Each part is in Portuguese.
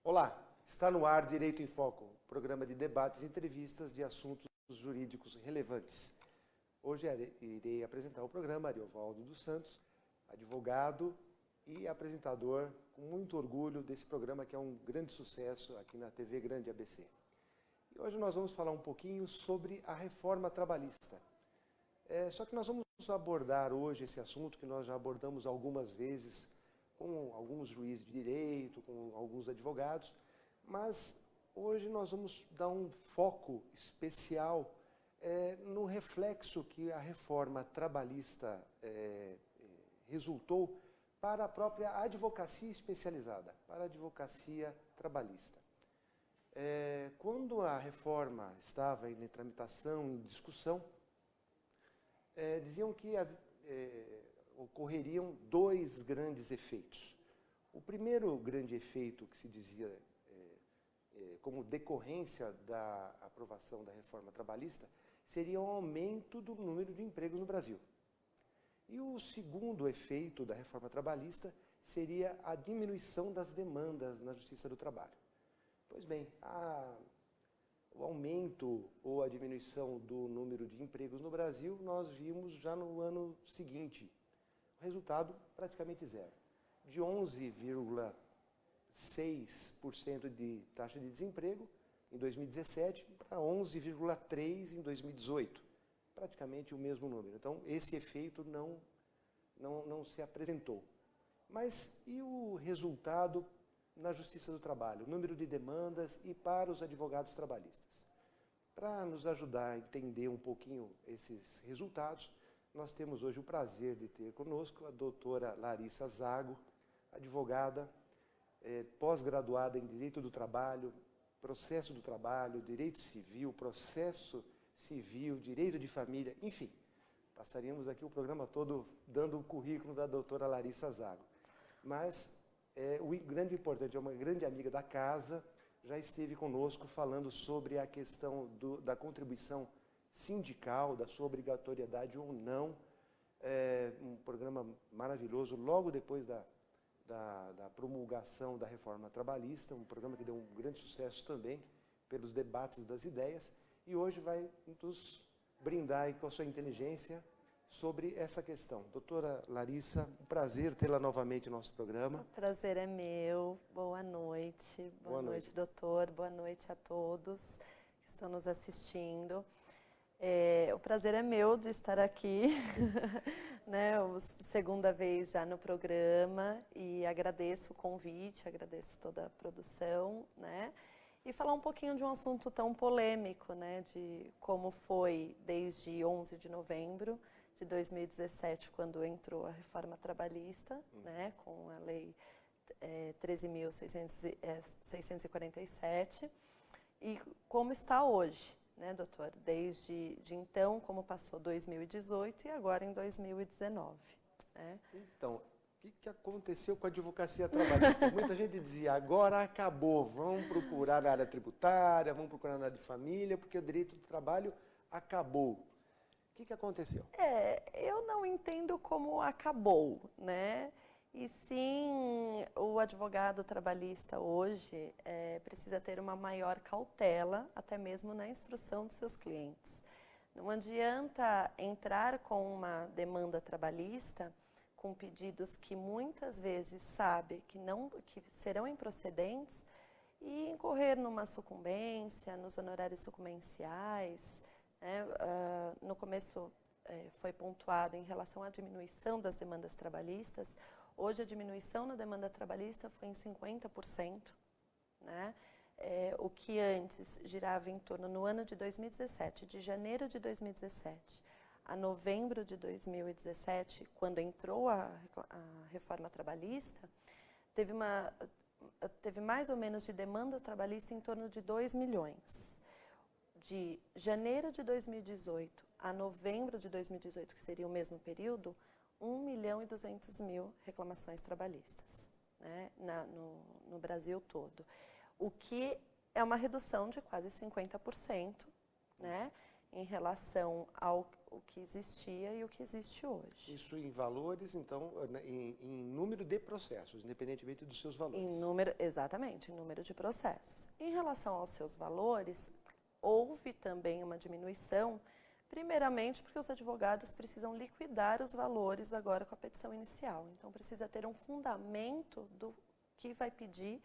Olá, está no ar Direito em Foco, programa de debates e entrevistas de assuntos jurídicos relevantes. Hoje irei apresentar o programa Ariovaldo dos Santos, advogado e apresentador, com muito orgulho desse programa que é um grande sucesso aqui na TV Grande ABC. E hoje nós vamos falar um pouquinho sobre a reforma trabalhista. Só que nós vamos abordar hoje esse assunto que nós já abordamos algumas vezes com alguns juízes de direito, com alguns advogados, mas hoje nós vamos dar um foco especial no reflexo que a reforma trabalhista resultou para a própria advocacia especializada, para a advocacia trabalhista. Quando a reforma estava em tramitação, em discussão, diziam que ocorreriam dois grandes efeitos. O primeiro grande efeito que se dizia como decorrência da aprovação da reforma trabalhista seria o aumento do número de empregos no Brasil. E o segundo efeito da reforma trabalhista seria a diminuição das demandas na Justiça do Trabalho. Pois bem, o aumento ou a diminuição do número de empregos no Brasil nós vimos já no ano seguinte. O resultado praticamente zero. De 11,6% de taxa de desemprego em 2017 para 11,3% em 2018. Praticamente o mesmo número. Então, esse efeito não se apresentou. Mas e o resultado na Justiça do Trabalho? O número de demandas e para os advogados trabalhistas. Para nos ajudar a entender um pouquinho esses resultados, nós temos hoje o prazer de ter conosco a doutora Larissa Zago, advogada, pós-graduada em Direito do Trabalho, Processo do Trabalho, Direito Civil, Processo Civil, Direito de Família, enfim. Passaríamos aqui o programa todo dando o currículo da doutora Larissa Zago. Mas o grande importante, é uma grande amiga da casa, já esteve conosco falando sobre a questão da contribuição sindical, da sua obrigatoriedade ou não. Um programa maravilhoso, logo depois da promulgação da reforma trabalhista, um programa que deu um grande sucesso também, pelos debates das ideias, e hoje vai nos brindar aí com a sua inteligência sobre essa questão. Doutora Larissa, um prazer tê-la novamente no nosso programa. O prazer é meu. Boa noite. Boa noite, doutor. Boa noite a todos que estão nos assistindo. O prazer é meu de estar aqui, né, segunda vez já no programa, e agradeço o convite, agradeço toda a produção, né, e falar um pouquinho de um assunto tão polêmico, né, de como foi desde 11 de novembro de 2017, quando entrou a reforma trabalhista, né, com a lei 13.647, e como está hoje. Né, doutor? Desde então, como passou 2018 e agora em 2019. Né? Então, o que aconteceu com a advocacia trabalhista? Muita gente dizia, agora acabou, vamos procurar na área tributária, vamos procurar na área de família, porque o direito do trabalho acabou. O que aconteceu? Eu não entendo como acabou, né? E sim, o advogado trabalhista hoje precisa ter uma maior cautela, até mesmo na instrução dos seus clientes. Não adianta entrar com uma demanda trabalhista com pedidos que muitas vezes sabe que serão improcedentes e incorrer numa sucumbência, nos honorários sucumbenciais. Né? No começo foi pontuado em relação à diminuição das demandas trabalhistas. Hoje a diminuição na demanda trabalhista foi em 50%, né? O que antes girava em torno, no ano de 2017, de janeiro de 2017 a novembro de 2017, quando entrou a reforma trabalhista, teve mais ou menos de demanda trabalhista em torno de 2 milhões. De janeiro de 2018 a novembro de 2018, que seria o mesmo período, 1.200.000 reclamações trabalhistas, né, no Brasil todo. O que é uma redução de quase 50%, né, em relação ao o que existia e o que existe hoje. Isso em valores, então, em número de processos, independentemente dos seus valores. Exatamente, em número de processos. Em relação aos seus valores, houve também uma diminuição, primeiramente porque os advogados precisam liquidar os valores agora com a petição inicial. Então, precisa ter um fundamento do que vai pedir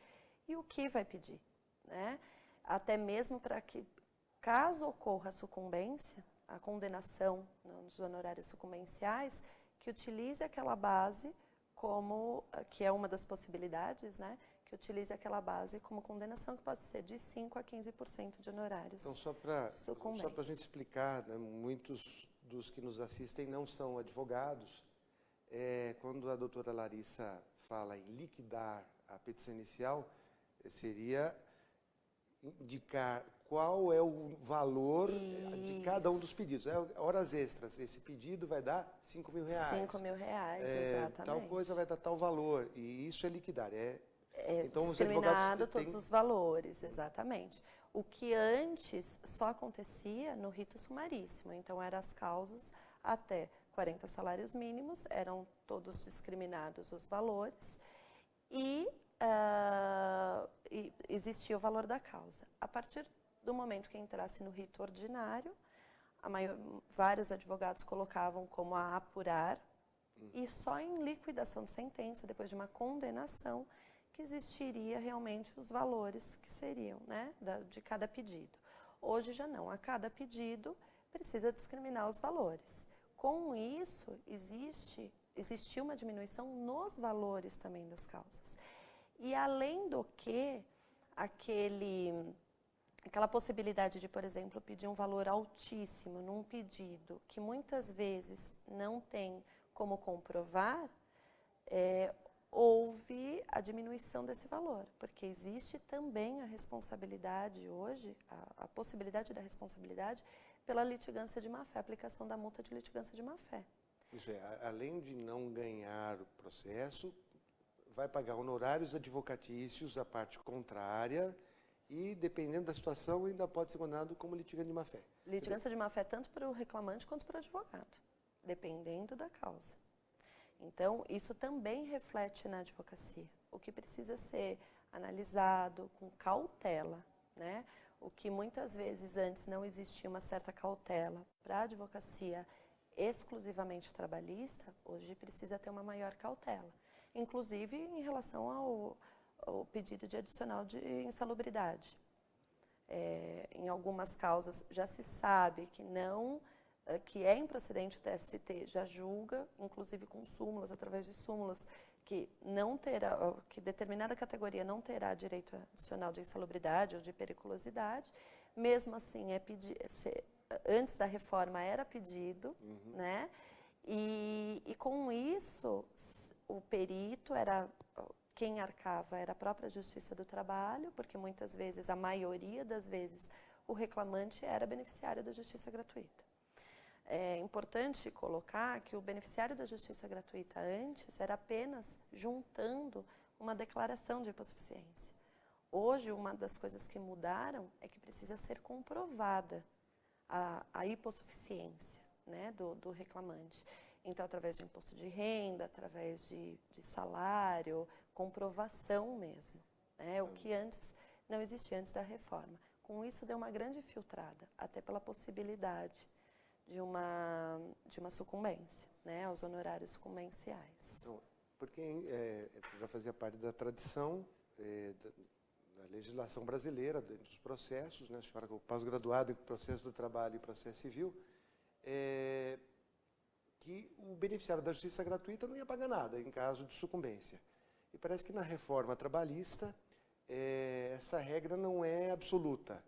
e o que vai pedir, né? Até mesmo para que, caso ocorra a sucumbência, a condenação nos honorários sucumbenciais, que utilize aquela base como, que é uma das possibilidades, né? Que utilize aquela base como condenação, que pode ser de 5% a 15% de honorários. Então, só para a gente explicar, né, muitos dos que nos assistem não são advogados. Quando a doutora Larissa fala em liquidar a petição inicial, seria indicar qual é o valor de cada um dos pedidos. Horas extras, esse pedido vai dar R$5.000. R$5.000, exatamente. Tal coisa vai dar tal valor, e isso é liquidar. Então, discriminado todos os valores, exatamente. O que antes só acontecia no rito sumaríssimo, então eram as causas até 40 salários mínimos, eram todos discriminados os valores, e existia o valor da causa. A partir do momento que entrasse no rito ordinário, vários advogados colocavam como a apurar, e só em liquidação de sentença, depois de uma condenação, que existiria realmente os valores que seriam, né, de cada pedido. Hoje já não, a cada pedido precisa discriminar os valores. Com isso, existiu uma diminuição nos valores também das causas. E além do que, aquela possibilidade de, por exemplo, pedir um valor altíssimo num pedido que muitas vezes não tem como comprovar, houve a diminuição desse valor, porque existe também a responsabilidade hoje, a possibilidade da responsabilidade pela litigância de má-fé, aplicação da multa de litigância de má-fé. Isso além de não ganhar o processo, vai pagar honorários advocatícios à parte contrária e, dependendo da situação, ainda pode ser condenado como litigante de má-fé. Litigância de má-fé tanto para o reclamante quanto para o advogado, dependendo da causa. Então, isso também reflete na advocacia, o que precisa ser analisado com cautela, né? O que muitas vezes antes não existia uma certa cautela para a advocacia exclusivamente trabalhista, hoje precisa ter uma maior cautela. Inclusive em relação ao pedido de adicional de insalubridade. Em algumas causas já se sabe que é improcedente, o TST já julga, inclusive com súmulas, através de súmulas, que determinada categoria não terá direito adicional de insalubridade ou de periculosidade. Mesmo assim, antes da reforma era pedido, né? E com isso, o perito quem arcava era a própria Justiça do Trabalho, porque muitas vezes, a maioria das vezes, o reclamante era beneficiário da justiça gratuita. É importante colocar que o beneficiário da justiça gratuita antes era apenas juntando uma declaração de hipossuficiência. Hoje, uma das coisas que mudaram é que precisa ser comprovada a hipossuficiência, né, do reclamante. Então, através de imposto de renda, através de salário, comprovação mesmo, né, o que antes não existia antes da reforma. Com isso, deu uma grande filtrada, até pela possibilidade de uma sucumbência, né, aos honorários sucumbenciais. Então, porque já fazia parte da tradição da legislação brasileira, dos processos, né, a senhora como pós-graduada em processo do trabalho e processo civil, que o beneficiário da justiça gratuita não ia pagar nada em caso de sucumbência. E parece que na reforma trabalhista essa regra não é absoluta.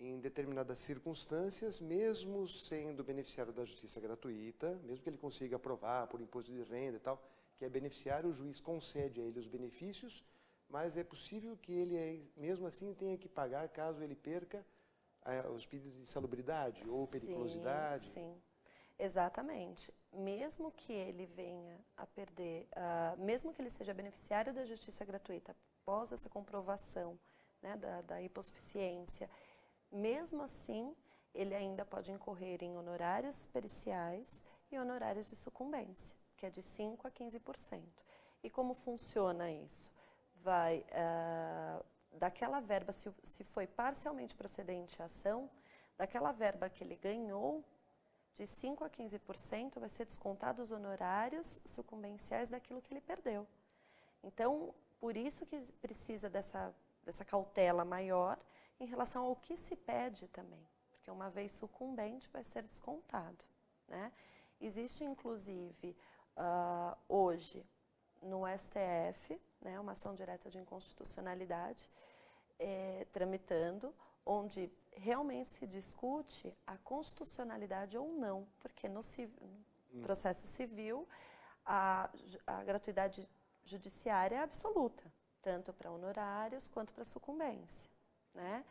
Em determinadas circunstâncias, mesmo sendo beneficiário da justiça gratuita, mesmo que ele consiga aprovar por imposto de renda e tal, que é beneficiário, o juiz concede a ele os benefícios, mas é possível que ele, mesmo assim, tenha que pagar caso ele perca os pedidos de insalubridade ou periculosidade. Sim, exatamente. Mesmo que ele venha a perder, mesmo que ele seja beneficiário da justiça gratuita, após essa comprovação, né, da hipossuficiência, mesmo assim, ele ainda pode incorrer em honorários periciais e honorários de sucumbência, que é de 5% a 15%. E como funciona isso? Vai, daquela verba, se foi parcialmente procedente a ação, daquela verba que ele ganhou, de 5% a 15% vai ser descontado os honorários sucumbenciais daquilo que ele perdeu. Então, por isso que precisa dessa cautela maior em relação ao que se pede também, porque uma vez sucumbente vai ser descontado, né? Existe, inclusive, hoje, no STF, né, uma ação direta de inconstitucionalidade, tramitando, onde realmente se discute a constitucionalidade ou não, porque no processo civil a gratuidade judiciária é absoluta, tanto para honorários quanto para sucumbência, né?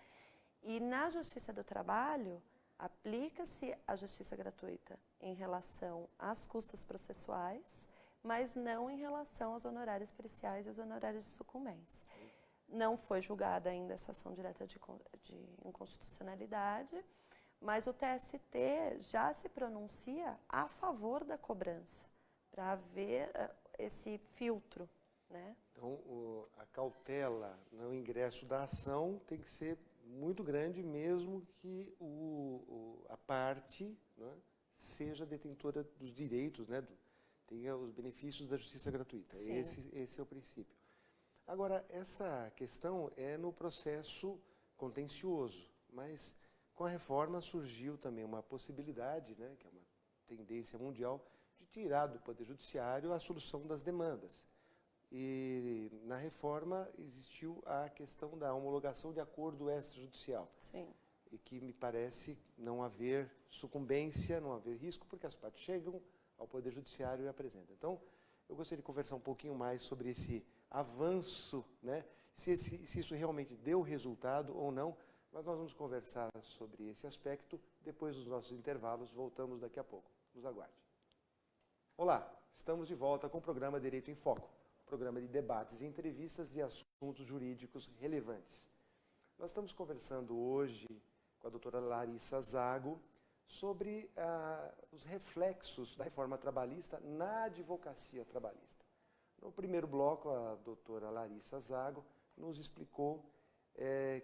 E na Justiça do Trabalho, aplica-se a justiça gratuita em relação às custas processuais, mas não em relação aos honorários periciais e aos honorários de sucumbência. Não foi julgada ainda essa ação direta de inconstitucionalidade, mas o TST já se pronuncia a favor da cobrança, para haver esse filtro, né? Então, a cautela no ingresso da ação tem que ser muito grande, mesmo que a parte, né, seja detentora dos direitos, né, tenha os benefícios da justiça gratuita. Esse é o princípio. Agora, essa questão é no processo contencioso, mas com a reforma surgiu também uma possibilidade, né, que é uma tendência mundial, de tirar do Poder Judiciário a solução das demandas. E na reforma existiu a questão da homologação de acordo extrajudicial. Sim. E que me parece não haver sucumbência, não haver risco, porque as partes chegam ao Poder Judiciário e apresentam. Então, eu gostaria de conversar um pouquinho mais sobre esse avanço, né? Se isso realmente deu resultado ou não, mas nós vamos conversar sobre esse aspecto depois dos nossos intervalos. Voltamos daqui a pouco. Nos aguarde. Olá, estamos de volta com o programa Direito em Foco, programa de debates e entrevistas de assuntos jurídicos relevantes. Nós estamos conversando hoje com a doutora Larissa Zago sobre os reflexos da reforma trabalhista na advocacia trabalhista. No primeiro bloco, a doutora Larissa Zago nos explicou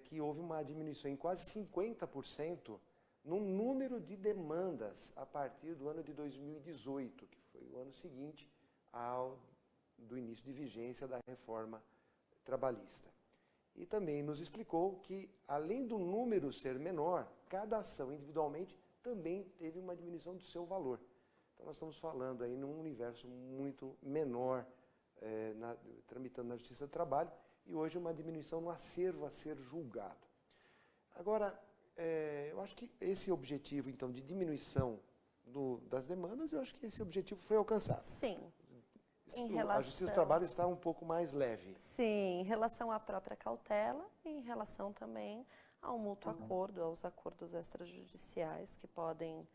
que houve uma diminuição em quase 50% no número de demandas a partir do ano de 2018, que foi o ano seguinte do início de vigência da reforma trabalhista. E também nos explicou que, além do número ser menor, cada ação individualmente também teve uma diminuição do seu valor. Então, nós estamos falando aí num universo muito menor, tramitando na Justiça do Trabalho, e hoje uma diminuição no acervo a ser julgado. Agora, eu acho que esse objetivo, então, de diminuição das demandas, eu acho que esse objetivo foi alcançado. Sim. A Justiça do Trabalho está um pouco mais leve. Sim, em relação à própria cautela e em relação também ao mútuo acordo, aos acordos extrajudiciais que podem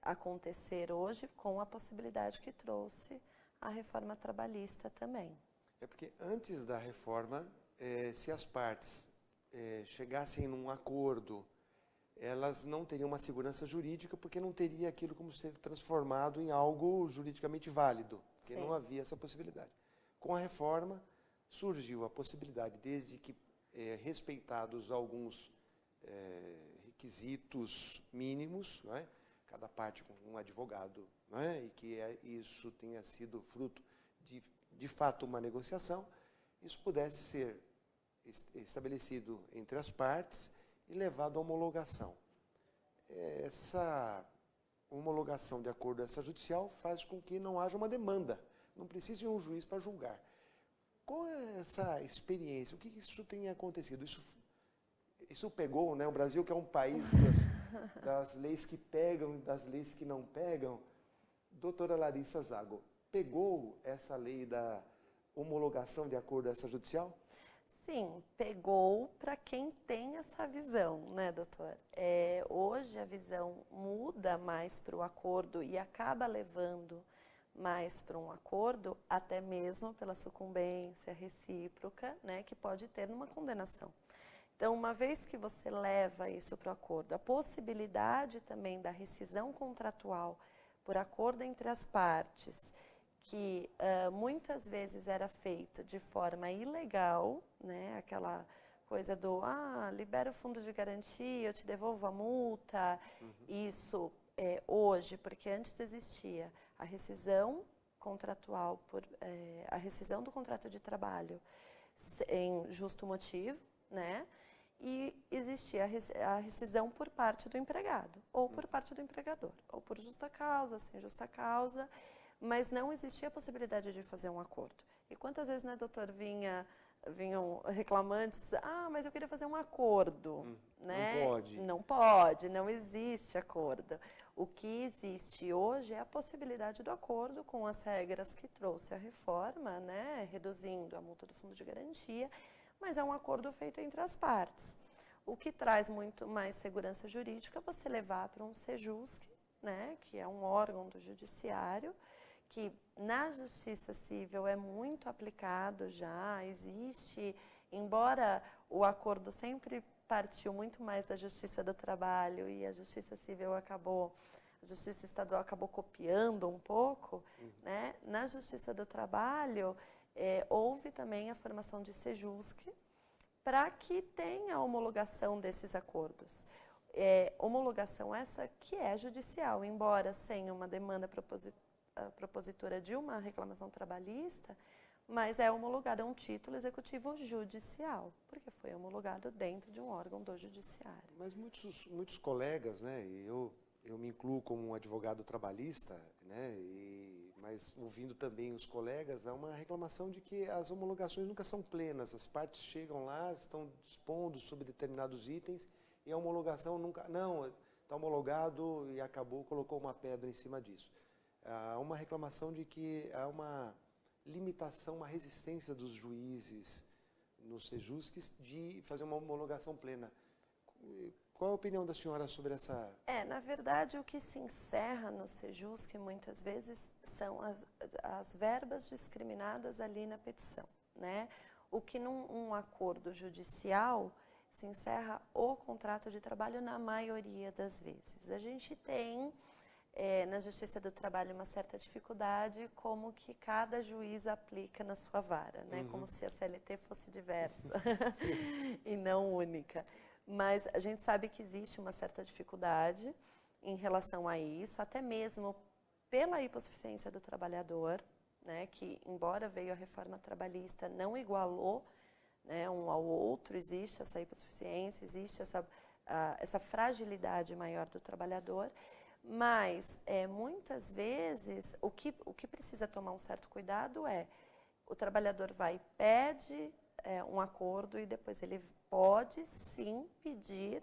acontecer hoje, com a possibilidade que trouxe a reforma trabalhista também. É porque antes da reforma, se as partes chegassem num acordo, elas não teriam uma segurança jurídica, porque não teria aquilo como ser transformado em algo juridicamente válido, porque Sim. não havia essa possibilidade. Com a reforma, surgiu a possibilidade, desde que respeitados alguns requisitos mínimos, não é? Cada parte com um advogado, não é? E que isso tenha sido fruto de fato uma negociação, isso pudesse ser estabelecido entre as partes e levado à homologação. Essa homologação de acordo extrajudicial faz com que não haja uma demanda, não precise de um juiz para julgar. Qual é essa experiência? O que isso tem acontecido? Isso pegou, né? O Brasil, que é um país das leis que pegam e das leis que não pegam. Doutora Larissa Zago, pegou essa lei da homologação de acordo extrajudicial? Sim, pegou para quem tem essa visão, né, doutor? Hoje a visão muda mais para o acordo e acaba levando mais para um acordo, até mesmo pela sucumbência recíproca, né, que pode ter numa condenação. Então, uma vez que você leva isso para o acordo, a possibilidade também da rescisão contratual por acordo entre as partes, que muitas vezes era feita de forma ilegal, né? Aquela coisa do, libera o fundo de garantia, eu te devolvo a multa. Isso hoje, porque antes existia a rescisão contratual, a rescisão do contrato de trabalho em justo motivo, né? E existia a rescisão por parte do empregado, ou por parte do empregador, ou por justa causa, sem justa causa, mas não existia a possibilidade de fazer um acordo. E quantas vezes, né, doutor, vinham reclamantes, mas eu queria fazer um acordo, né? Não pode. Não pode, não existe acordo. O que existe hoje é a possibilidade do acordo com as regras que trouxe a reforma, né, reduzindo a multa do fundo de garantia, mas é um acordo feito entre as partes. O que traz muito mais segurança jurídica é você levar para um SEJUSC, né, que é um órgão do judiciário, que na justiça civil é muito aplicado já, existe, embora o acordo sempre partiu muito mais da justiça do trabalho e a justiça civil a justiça estadual acabou copiando um pouco, né? Na justiça do trabalho houve também a formação de SEJUSC para que tenha a homologação desses acordos. Homologação essa que é judicial, embora sem uma demanda propositura de uma reclamação trabalhista, mas é homologado, é um título executivo judicial, porque foi homologado dentro de um órgão do judiciário. Mas muitos colegas, né, eu me incluo como um advogado trabalhista, né, mas ouvindo também os colegas, há uma reclamação de que as homologações nunca são plenas, as partes chegam lá, estão dispondo sobre determinados itens e a homologação nunca, não, está homologado e acabou, colocou uma pedra em cima disso. Há uma reclamação de que há uma limitação, uma resistência dos juízes nos SEJUSCs de fazer uma homologação plena. Qual a opinião da senhora sobre essa... Na verdade, o que se encerra no SEJUSC muitas vezes são as verbas discriminadas ali na petição, né? O que num acordo judicial se encerra o contrato de trabalho na maioria das vezes. A gente tem... na Justiça do Trabalho uma certa dificuldade como que cada juiz aplica na sua vara, né? Como se a CLT fosse diversa e não única. Mas a gente sabe que existe uma certa dificuldade em relação a isso, até mesmo pela hipossuficiência do trabalhador, né? Que embora veio a reforma trabalhista, não igualou, né, um ao outro, existe essa hipossuficiência, existe essa fragilidade maior do trabalhador. Mas, muitas vezes, o que precisa tomar um certo cuidado é o trabalhador vai e pede um acordo e depois ele pode, sim, pedir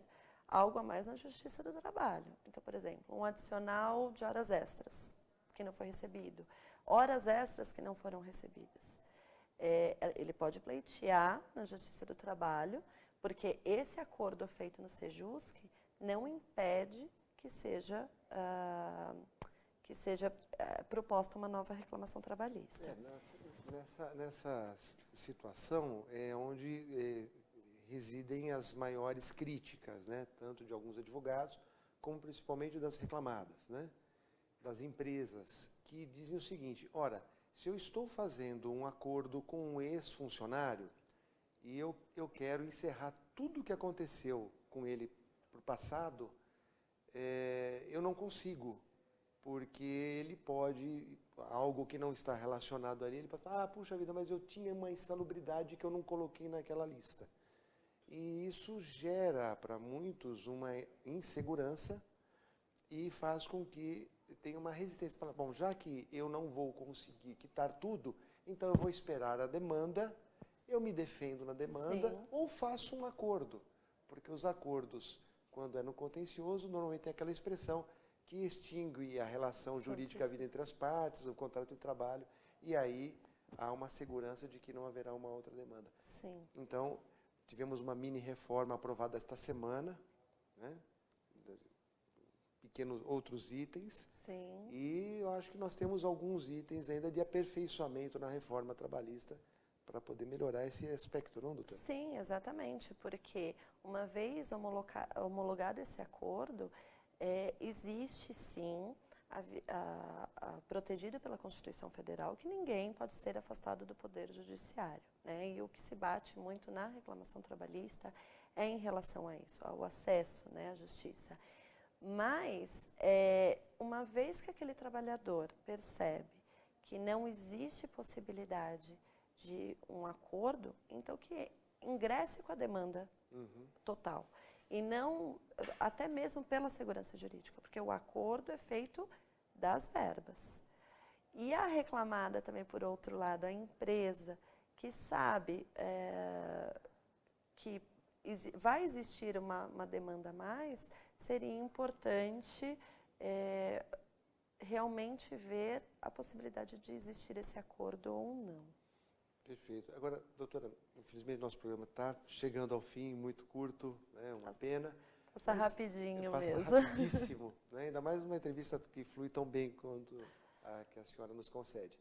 algo a mais na Justiça do Trabalho. Então, por exemplo, um adicional de horas extras que não foi recebido, horas extras que não foram recebidas. Ele pode pleitear na Justiça do Trabalho, porque esse acordo feito no SEJUSC não impede que seja proposta uma nova reclamação trabalhista. Nessa situação é onde residem as maiores críticas, né? Tanto de alguns advogados, como principalmente das reclamadas, né? Das empresas, que dizem o seguinte: ora, se eu estou fazendo um acordo com um ex-funcionário e eu quero encerrar tudo o que aconteceu com ele no passado, eu não consigo, porque ele pode, algo que não está relacionado ali, ele pode falar, puxa vida, mas eu tinha uma insalubridade que eu não coloquei naquela lista. E isso gera para muitos uma insegurança e faz com que tenha uma resistência. Fala, bom, já que eu não vou conseguir quitar tudo, então eu vou esperar a demanda, eu me defendo na demanda, sim, ou faço um acordo, porque os acordos, quando é no contencioso, normalmente tem aquela expressão que extingue a relação jurídica vida entre as partes, o contrato de trabalho, e aí há uma segurança de que não haverá uma outra demanda. Sim. Então, tivemos uma mini-reforma aprovada esta semana, né? Pequenos outros itens. Sim. E eu acho que nós temos alguns itens ainda de aperfeiçoamento na reforma trabalhista para poder melhorar esse aspecto, não, doutora? Sim, exatamente, porque uma vez homologado esse acordo, existe sim, protegido pela Constituição Federal, que ninguém pode ser afastado do Poder Judiciário, né? E o que se bate muito na reclamação trabalhista é em relação a isso, ao acesso, né, à justiça. Mas, uma vez que aquele trabalhador percebe que não existe possibilidade de um acordo, então que ingresse com a demanda total. E não, até mesmo pela segurança jurídica, porque o acordo é feito das verbas. E a reclamada também, por outro lado, a empresa que sabe que vai existir uma demanda a mais, seria importante realmente ver a possibilidade de existir esse acordo ou não. Perfeito. Agora, doutora, infelizmente nosso programa está chegando ao fim, muito curto, né, uma pena. Passa rapidinho passa mesmo. rapidíssimo, né, ainda mais uma entrevista que flui tão bem quanto a que a senhora nos concede.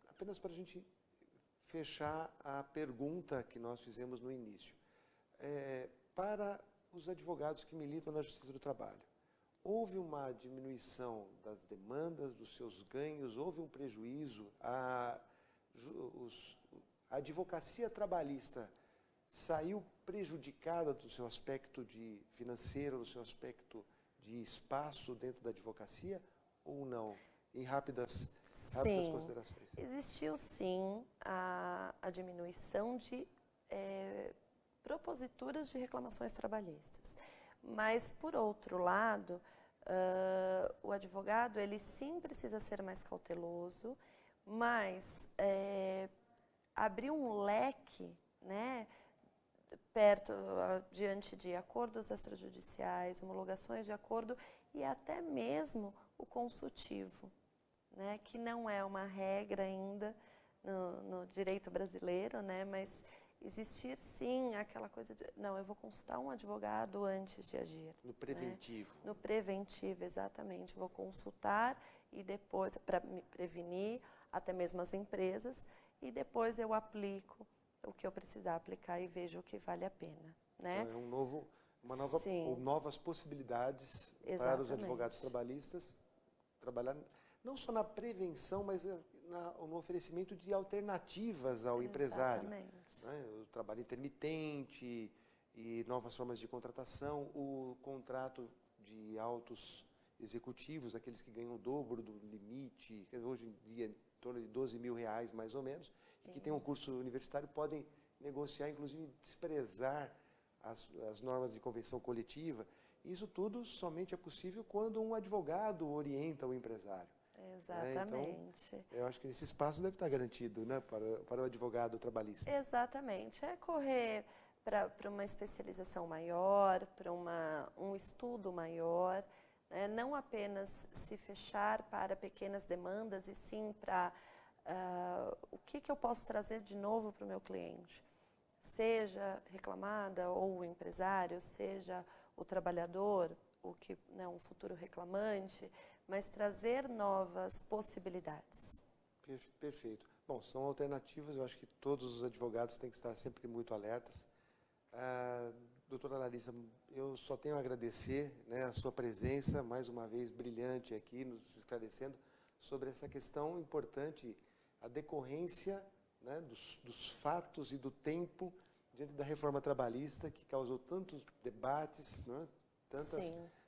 Apenas para a gente fechar a pergunta que nós fizemos no início. Para os advogados que militam na Justiça do Trabalho, houve uma diminuição das demandas, dos seus ganhos, houve um prejuízo, a advocacia trabalhista saiu prejudicada do seu aspecto financeiro, do seu aspecto de espaço dentro da advocacia ou não? Em rápidas considerações. Existiu sim a diminuição de proposituras de reclamações trabalhistas. Mas, por outro lado, o advogado, ele sim precisa ser mais cauteloso, mas abrir um leque, né, diante de acordos extrajudiciais, homologações de acordo e até mesmo o consultivo, né, que não é uma regra ainda no direito brasileiro, né, mas existir sim aquela coisa de, não, eu vou consultar um advogado antes de agir. No preventivo. Né? No preventivo, exatamente. Vou consultar e depois, para me prevenir, até mesmo as empresas, e depois eu aplico o que eu precisar aplicar e vejo o que vale a pena. Né? Então, novas possibilidades para os advogados trabalhistas trabalhar não só na prevenção, mas no oferecimento de alternativas ao empresário. Né? O trabalho intermitente e novas formas de contratação, o contrato de altos executivos, aqueles que ganham o dobro do limite, hoje em dia em torno de R$12.000 mais ou menos, e que têm um curso universitário, podem negociar, inclusive desprezar as normas de convenção coletiva. Isso tudo somente é possível quando um advogado orienta o empresário. Exatamente. Então, eu acho que esse espaço deve estar garantido, né, para o advogado trabalhista. Exatamente. É correr para uma especialização maior, para um estudo maior, né? Não apenas se fechar para pequenas demandas, e sim para o que eu posso trazer de novo para o meu cliente. Seja reclamada ou o empresário, seja o trabalhador, um futuro reclamante, mas trazer novas possibilidades. Perfeito. Bom, são alternativas, eu acho que todos os advogados têm que estar sempre muito alertas. Doutora Larissa, eu só tenho a agradecer, né, a sua presença, mais uma vez brilhante aqui, nos esclarecendo sobre essa questão importante, a decorrência, né, dos fatos e do tempo diante da reforma trabalhista, que causou tantos debates, né,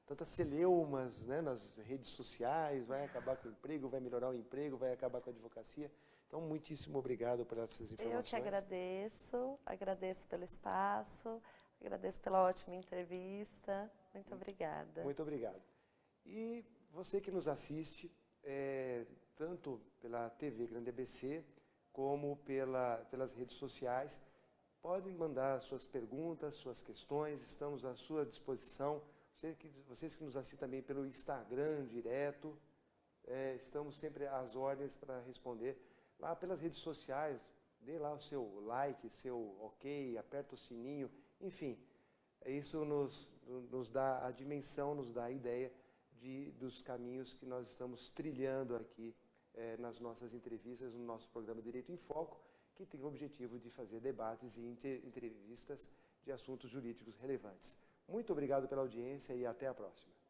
tantas celeumas, né, nas redes sociais, vai acabar com o emprego, vai melhorar o emprego, vai acabar com a advocacia. Então, muitíssimo obrigado por essas informações. Eu que agradeço pelo espaço, agradeço pela ótima entrevista. Muito obrigada. Muito obrigado. E você que nos assiste, tanto pela TV Grande ABC, como pelas redes sociais, podem mandar suas perguntas, suas questões, estamos à sua disposição. Vocês que nos assistem também pelo Instagram direto, estamos sempre às ordens para responder. Lá pelas redes sociais, dê lá o seu like, seu ok, aperta o sininho, enfim. Isso nos dá a dimensão, nos dá a ideia dos caminhos que nós estamos trilhando aqui nas nossas entrevistas, no nosso programa Direito em Foco, que tem o objetivo de fazer debates e entrevistas de assuntos jurídicos relevantes. Muito obrigado pela audiência e até a próxima.